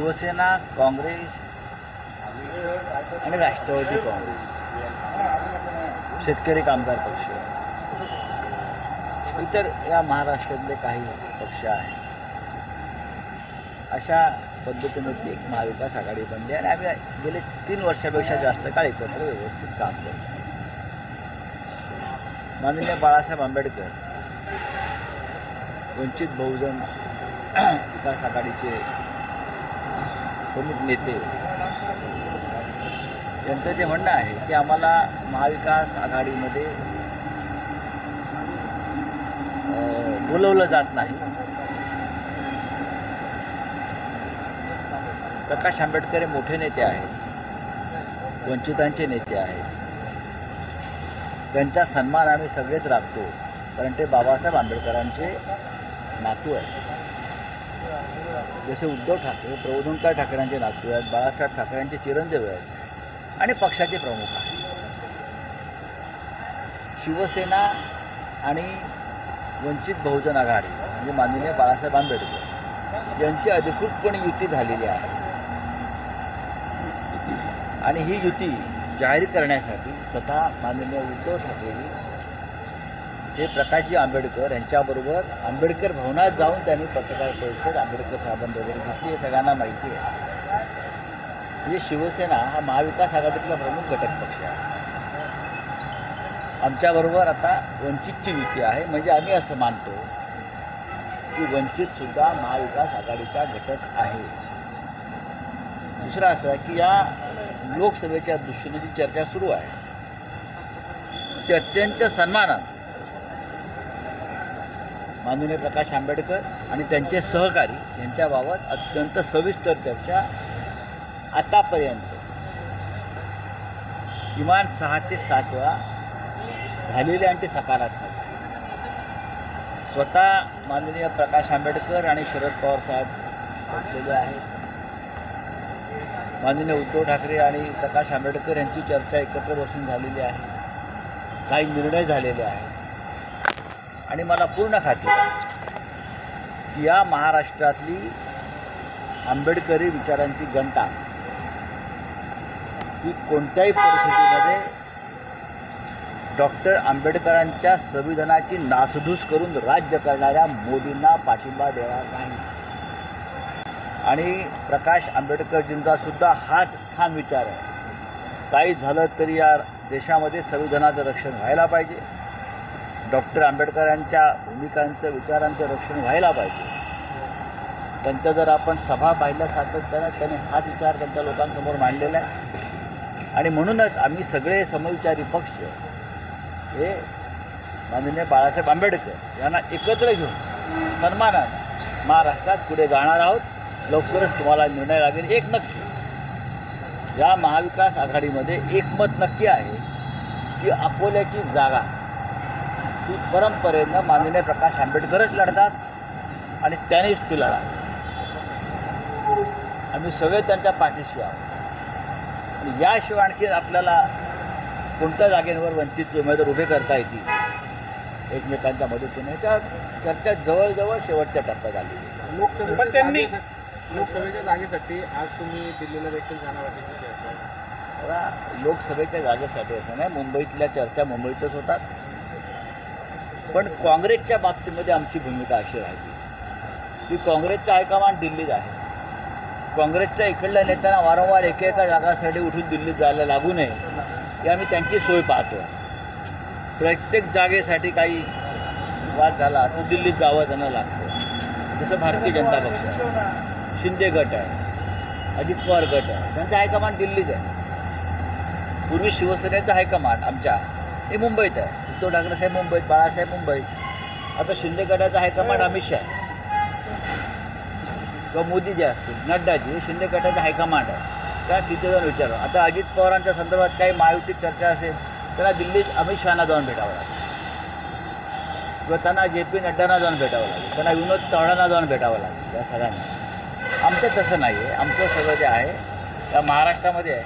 शिवसेना, काँग्रेस आणि राष्ट्रवादी काँग्रेस, शेतकरी कामगार पक्ष, इतर या महाराष्ट्रातले काही पक्ष आहेत. अशा पद्धतीने ती एक महाविकास आघाडी बनली आणि आम्ही गेले 3 वर्षापेक्षा जास्त काळ एकत्र व्यवस्थित काम करतो. माननीय बाळासाहेब आंबेडकर, वंचित बहुजन विकास आघाडीचे प्रमुख नेते यांचं जे म्हणणं आहे की आम्हाला महाविकास आघाडीमध्ये बोलवलं जात नाही. प्रकाश आंबेडकर हे मोठे नेते आहेत, वंचितांचे नेते आहेत. त्यांचा सन्मान आम्ही सगळेच राखतो, कारण ते बाबासाहेब आंबेडकरांचे नातू आहेत. जसे उद्धव ठाकरे प्रबोधनकार ठाकरेंचे नातू आहेत, बाळासाहेब ठाकरेंचे चिरंजीव आहेत आणि पक्षाचे प्रमुख आहेत. शिवसेना आणि वंचित बहुजन आघाडी म्हणजे माननीय बाळासाहेब आंबेडकर यांची अधिकृतपणे युती झालेली आहे आणि ही युती जाहीर करण्यासाठी स्वतः माननीय उद्धव ठाकरे हे प्रकाशजी आंबेडकर यांच्याबरोबर आंबेडकर भवनात जाऊन त्यांनी पत्रकार परिषद आंबेडकर साहेबांबरोबर घेतली. हे सगळ्यांना माहिती आहे. म्हणजे शिवसेना हा महाविकास आघाडीतला प्रमुख घटक पक्ष आहे. आमच्याबरोबर आता वंचितची युती आहे. म्हणजे आम्ही असं मानतो की वंचितसुद्धा महाविकास आघाडीचा घटक आहे. दुसरं असं आहे की या लोकसभेच्या दृष्टीने जी चर्चा सुरू आहे ती अत्यंत सन्मानानं माननीय प्रकाश आंबेडकर आणि त्यांचे सहकारी यांच्याबाबत अत्यंत सविस्तर चर्चा आतापर्यंत किमान 6 ते 7 वेळा झालेली आणि ते सकारात्मक. स्वतः माननीय प्रकाश आंबेडकर आणि शरद पवार साहेब बसलेले आहेत. माननीय उद्धव ठाकरे आणि प्रकाश आंबेडकर यांची चर्चा एकत्र बसून झालेली आहे. काही निर्णय झालेले आहेत आणि मला पूर्ण खात्री आहे की या महाराष्ट्रातली आंबेडकरी विचारांची घंटा ही कोणत्याही परिस्थितीमध्ये डॉक्टर आंबेडकरांच्या संविधानाची नासधूस करून राज्य करणाऱ्या मोदींना पाठिंबा देणार नाही. आणि प्रकाश आंबेडकरजींचा सुद्धा हाच ठाम विचार आहे. काही झालं तरी या देशामध्ये संविधानाचं रक्षण व्हायला पाहिजे. डॉक्टर आंबेडकरांच्या भूमिकांचं विचारांचं रक्षण व्हायला पाहिजे. त्यांच्या जर आपण सभा पाहिल्या सातत्यानं त्यांनी हाच विचार त्यांच्या लोकांसमोर मांडलेला आहे. आणि म्हणूनच आम्ही सगळे समविचारी पक्ष हे माननीय बाळासाहेब आंबेडकर यांना एकत्र घेऊन सन्मानानं महाराष्ट्रात पुढे जाणार आहोत. लवकरच तुम्हाला निर्णय लागेल. एक नक्की या महाविकास आघाडीमध्ये एकमत नक्की आहे की अकोल्याची जागा ही परंपरेनं माननीय प्रकाश आंबेडकरच लढतात आणि त्यांनीच ती लढा. आम्ही सगळे त्यांच्या पाठीशी आहोत. आणि याशिवाय आणखी आपल्याला कोणत्या जागेवर वंचितचे उमेदवार उभे करता येतील एकमेकांच्या मदतीने त्या चर्चा जवळजवळ शेवटच्या टप्प्यात आली. लोकसभेच्या जागेसाठी आज तुम्ही दिल्लीला देखील जाणार आहे. लोकसभेच्या जागेसाठी असं नाही, मुंबईतल्या चर्चा मुंबईतच होतात. पण काँग्रेसच्या बाबतीमध्ये आमची भूमिका अशी राहिली की काँग्रेसचा हायकमांड दिल्लीत आहे. काँग्रेसच्या इकडल्या नेत्यांना वारंवार एकेका जागासाठी उठून दिल्लीत जायला लागू नये ही आम्ही त्यांची सोय पाहतो. प्रत्येक जागेसाठी काही वाद झाला तर दिल्लीत जावं त्यांना लागतं. जसं भारतीय जनता पक्ष आहे, शिंदे गट आहे, अजित पवार गट आहे, त्यांचा हायकमांड दिल्लीत आहे. पूर्वी शिवसेनेचं हायकमांड आमच्या हे मुंबईत आहे. उद्धव ठाकरे साहेब मुंबईत, बाळासाहेब मुंबईत. आता शिंदे गटाचा हायकमांड अमित शहा किंवा मोदी जे असतील, नड्डाजी हे शिंदे गटाचा हायकमांड आहे. त्या तिथे जाऊन विचारा. आता अजित पवारांच्या संदर्भात काही महायुतीत चर्चा असेल त्यांना दिल्लीत अमित शहाना जाऊन भेटावं लागेल किंवा त्यांना JP नड्डांना जाऊन भेटावं लागेल, त्यांना विनोद तावडेंना जाऊन भेटावं लागेल. या सगळ्यांना आमचं तसं नाही आहे. आमचं सगळं जे आहे त्या महाराष्ट्रामध्ये आहे.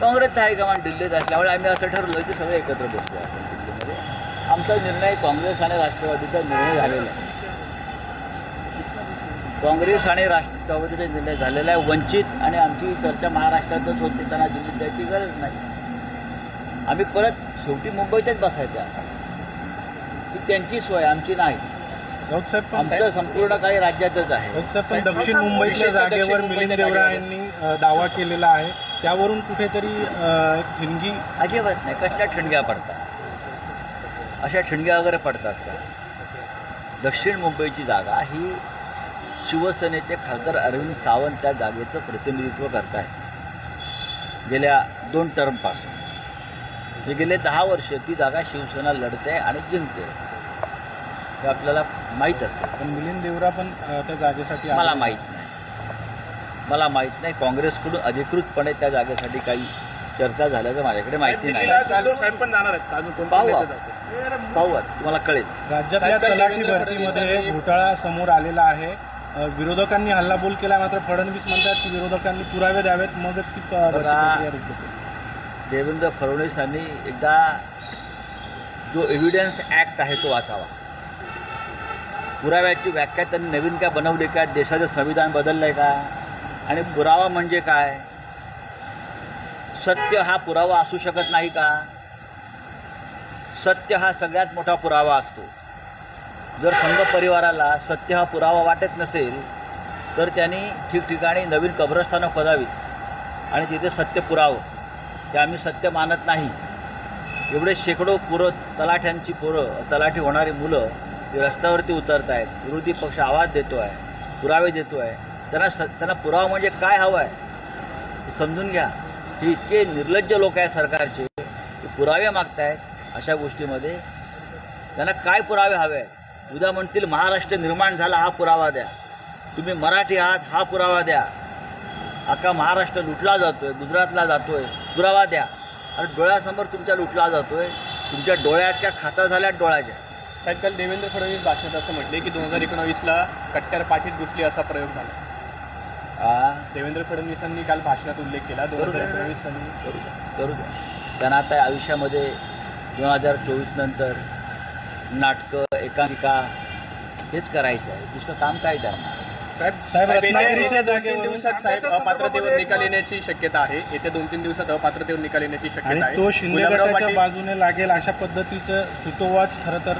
काँग्रेसचं हायकमांड दिल्लीत असल्यामुळे आम्ही असं ठरवलं की सगळे एकत्र बसलो आपण दिल्लीमध्ये. आमचा निर्णय काँग्रेस आणि राष्ट्रवादीचा निर्णय झालेला आहे. काँग्रेस आणि राष्ट्रवादीचा निर्णय झालेला आहे. वंचित आणि आमची चर्चा महाराष्ट्रातच होती, त्यांना दिल्लीत द्यायची गरज नाही. आम्ही परत शेवटी मुंबईतच बसायचं आहे. ही त्यांची सोय, आमची नाही. राऊत साहेब पण आमचं संपूर्ण काही राज्यातच आहे. राऊत साहेब पण दक्षिण मुंबईतल्या जागेवर मिलिंद देवरा यांनी दावा केलेला आहे. त्यावरून कुठेतरी एक ठिणगी अजिबात नाही. कसल्या ठिणग्या पडतात? अशा ठिणग्या वगैरे पडतात का? दक्षिण मुंबईची जागा ही शिवसेनेचे खासदार अरविंद सावंत त्या जागेचं प्रतिनिधित्व करत आहेत गेल्या 2 टर्मपासून. हे गेले 10 वर्ष ती जागा शिवसेना लढते आणि जिंकते, हे आपल्याला माहीत असेल. पण मिलिंद देवरा पण त्या जागेसाठी मला माहीत नाही. काँग्रेसकडून अधिकृतपणे त्या जागेसाठी काही चर्चा झाल्याचं माझ्याकडे माहिती नाही. साहेब पण जाणार आहेत अजून कोण पाहूयात, तुम्हाला कळेल. राज्यातल्या तलाठी भरतीमध्ये घोटाळा समोर आलेला आहे. विरोधकांनी हल्लाबोल केला, मात्र फडणवीस म्हणतात की विरोधकांनी पुरावे द्यावेत मगच ती प्रक्रिया रद्द होईल. देवेंद्र फडणवीसांनी एकदा जो एव्हिडन्स ॲक्ट आहे तो वाचावा. पुराव्याची व्याख्या त्यांनी नवीन काय बनवली का? देशाचं संविधान बदललं आहे का? आणि पुरावा म्हणजे काय? सत्य हा पुरावा असू शकत नाही का? सत्य हा सगळ्यात मोठा पुरावा असतो. जर संघ परिवाराला सत्य हा पुरावा वाटत नसेल तर त्यांनी ठिकठिकाणी नवीन कब्रस्थानं खोदावीत आणि तिथे सत्य पुरावं. ते आम्ही सत्य मानत नाही. एवढे शेकडो तलाठ्यांची तलाठी होणारी मुलं ते रस्त्यावरती उतरत आहेत. विरोधी पक्ष आवाज देतो आहे, पुरावे देतो आहे. त्यांना पुरावा म्हणजे काय हवं आहे हे समजून घ्या. हे इतके निर्लज्ज लोक आहेत सरकारचे, ते पुरावे मागतायत. अशा गोष्टीमध्ये त्यांना काय पुरावे हवे आहेत? उद्या म्हणतील महाराष्ट्र निर्माण झाला, हा पुरावा द्या. तुम्ही मराठी आहात, हा पुरावा द्या. अख्खा महाराष्ट्र लुटला जातोय, गुजरातला जातोय, पुरावा द्या. आणि डोळ्यासमोर तुमच्या लुटला जातोय. तुमच्या डोळ्यात त्या खातर झाल्यात डोळ्याच्या. साहेब, काल देवेंद्र फडणवीस भाषणात असं म्हटले की 2019ला कट्टर पाठीत घुसली असा प्रयोग झाला. देवेंद्र फडणवीसांनी काल भाषणात उल्लेख केला. 2019 करू द्या. त्यांना आता आयुष्यामध्ये 2024 नंतर नाटकं, एकांकिका हेच करायचं आहे. दुसरं काम काय त्यांना? साहेब येत्या 2-3 दिवसात साहेब अपात्रतेवर निकाल येण्याची शक्यता आहे. येत्या 2-3 दिवसात अपात्रतेवर निकाल येण्याची शक्यता आहे. आणि तो शिंदे गटाच्या बाजूने लागेल अशा पद्धतीचं सुतोवाच खरं तर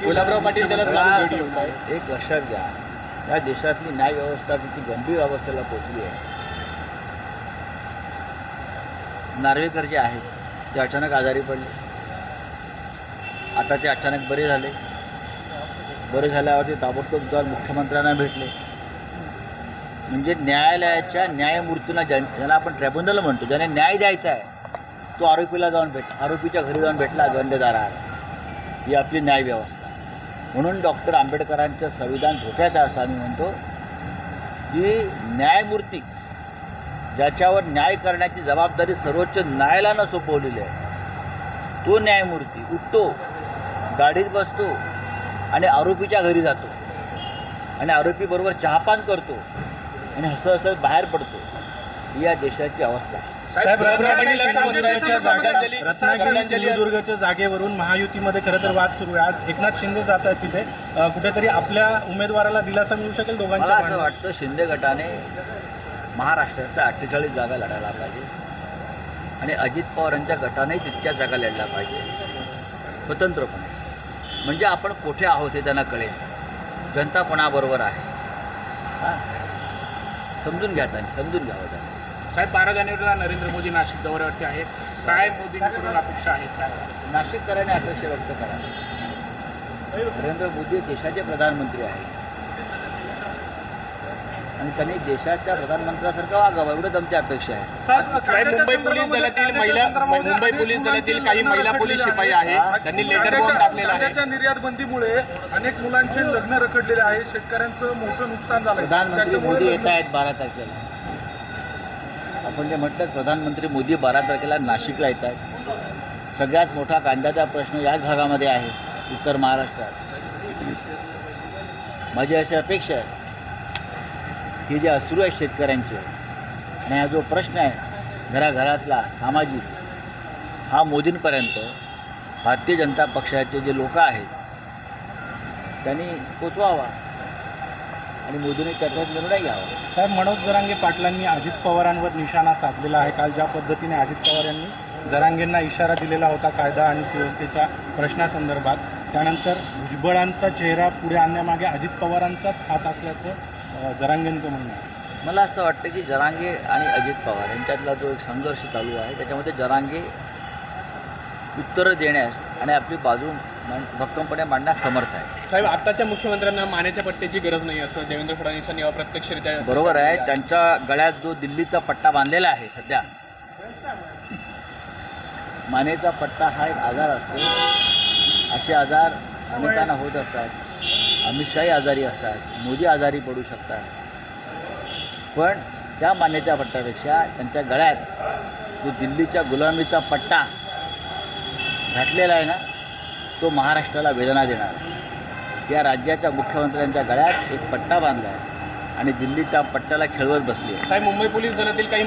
गुलाबराव पाटील त्याला घेऊन आहेत. एक लक्षात घ्या, या देशातली न्याय व्यवस्था किती गंभीर अवस्थेला पोचली आहे. नार्वेकर जे आहेत ते अचानक आजारी पडले. आता ते अचानक बरे झाले. बरे झाल्यावरती ताबडतोब जाऊन मुख्यमंत्र्यांना भेटले. म्हणजे न्यायालयाच्या न्यायमूर्तींना ज्यांना आपण ट्रायब्युनल म्हणतो, ज्याने न्याय द्यायचा आहे तो आरोपीच्या घरी जाऊन भेटला गंडेदाराला. ही आपली न्याय व्यवस्था. म्हणून डॉक्टर आंबेडकरांचं संविधान धोक्यात आहे असं आम्ही म्हणतो की न्यायमूर्ती ज्याच्यावर न्याय करण्याची जबाबदारी सर्वोच्च न्यायालयानं सोपवलेली आहे, तो न्यायमूर्ती उठतो, गाडीत बसतो आणि आरोपीच्या घरी जातो आणि आरोपीबरोबर चहापान करतो आणि हसत बाहेर पडतो. ही या देशाची अवस्था आहे. रत्नागिरी सिंधुदुर्गच्या जागेवरून महायुतीमध्ये खरं तर वाद सुरू आहे. आज एकनाथ शिंदे जात आहेत तिथे. कुठेतरी आपल्या उमेदवाराला दिलासा मिळू शकेल दोघांच्या? मला असं वाटतं शिंदे गटाने महाराष्ट्राच्या 48 जागा लढायला पाहिजे आणि अजित पवारांच्या गटानेही तितक्या जागा लढल्या पाहिजे स्वतंत्रपणे. म्हणजे आपण कुठे आहोत हे त्यांना कळेल. जनता कोणाबरोबर आहे समजून घ्यावं त्यांना. साहेब, 12 जानेवारीला नरेंद्र मोदी नाशिक दौऱ्यावरती आहेत. काय मोदींकडून अपेक्षा आहेत? काय नाशिककरांनी अपेक्षा व्यक्त करा. नरेंद्र मोदी देशाचे प्रधानमंत्री आहेत आणि त्यांनी देशाच्या प्रधानमंत्र्यासारखं वागावं एवढंच आमची अपेक्षा आहे. मुंबई पोलीस दलातील काही महिला पोलीस शिपाई आहेत, त्यांनी लेटर बॉम्ब टाकलेला आहे. निर्यात बंदीमुळे अनेक मुलांचे लग्न रखडलेले आहे. शेतकऱ्यांचं मोठं नुकसान झालं. प्रधानमंत्री मोदी येत आहेत 12 तारखेला. आपण जे म्हटलं, प्रधानमंत्री मोदी 12 तारखेला नाशिकला येत आहेत. सगळ्यात मोठा कांद्याचा प्रश्न याच भागामध्ये आहे, उत्तर महाराष्ट्रात. माझी अशी अपेक्षा आहे की जे अश्रू आहेत शेतकऱ्यांचे आणि हा जो प्रश्न आहे घराघरातला सामाजिक, हा मोदींपर्यंत भारतीय जनता पक्षाचे जे लोक आहेत त्यांनी पोचवावा आणि मोदींनी त्याच्यात निर्णय घ्यावा. साहेब, मनोज जरांगे पाटलांनी अजित पवारांवर निशाणा साधलेला आहे. काल ज्या पद्धतीने अजित पवार यांनी जरांगेंना इशारा दिलेला होता कायदा आणि सुव्यवस्थेच्या प्रश्नासंदर्भात, त्यानंतर भुजबळांचा चेहरा पुढे आणण्यामागे अजित पवारांचाच हात असल्याचं जरांगेंचं म्हणणं आहे. मला असं वाटतं की जरांगे आणि अजित पवार यांच्यातला जो एक संघर्ष चालू आहे त्याच्यामध्ये जरांगे उत्तरं देण्यास आणि आपली बाजू भक्कमपणे मांडण्यास समर्थ आहे. साहेब, आताच्या मुख्यमंत्र्यांना मानेच्या पट्ट्याची गरज नाही असं देवेंद्र फडणवीसांनी अप्रत्यक्षरित्या बरोबर आहे. त्यांच्या गळ्यात जो दिल्लीचा पट्टा बांधलेला आहे सध्या, मानेचा पट्टा हा एक आजार असतो. असे आजार अनेकांना होत असतात. अमित शाही आजारी असतात, मोदी आजारी पडू शकतात. पण त्या मानेच्या पट्ट्यापेक्षा त्यांच्या गळ्यात जो दिल्लीच्या गुलामीचा पट्टा घातलेला आहे ना, तो महाराष्ट्राला वेदना देणार. या राज्याच्या मुख्यमंत्र्यांच्या गळ्यात एक पट्टा बांधला आहे आणि दिल्ली त्या पट्ट्याला खेळवत बसली आहे. साहेब, मुंबई पोलीस दलातील काही